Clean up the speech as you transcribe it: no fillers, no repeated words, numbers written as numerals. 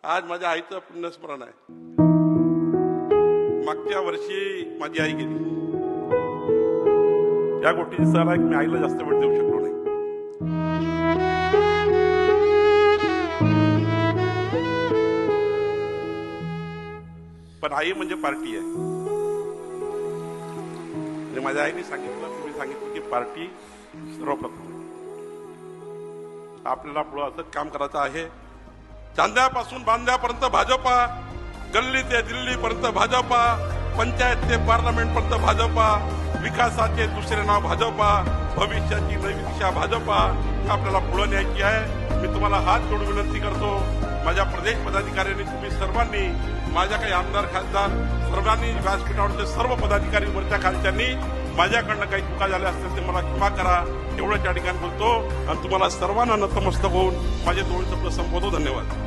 आज माझ्या आईचं पुण्यस्मरण आहे. मागच्या वर्षी माझी आई गेली. या गोष्टीची सर आहे की मी आईला जास्त वेळ देऊ शकलो नाही. पण आई म्हणजे पार्टी आहे. आणि माझ्या आईने सांगितलं, तुम्ही सांगितलं की पार्टी सर्वप्रथम आपल्याला पुढे असं काम करायचं आहे. चांद्यापासून बांध्यापर्यंत भाजपा, गल्ली ते दिल्ली पर्यंत भाजपा, पंचायत ते पार्लमेंट पर्यंत भाजपा, विकासाचे दुसरे नाव भाजपा, भविष्याची नवी दिशा भाजपा आपल्याला पुढे न्यायची आहे. मी तुम्हाला हात जोडून विनंती करतो, माझ्या प्रदेश पदाधिकाऱ्यांनी, तुम्ही सर्वांनी, माझ्या काही आमदार खासदार सर्वांनी, व्यासपीठावरचे सर्व पदाधिकारी वरच्या खालच्यांनी माझ्याकडनं काही चुका झाल्या असतील ते मला क्षमा करा, एवढं त्या ठिकाणी बोलतो आणि तुम्हाला सर्वांना नतमस्तक होऊन माझे 2 शब्द संपवतो. धन्यवाद.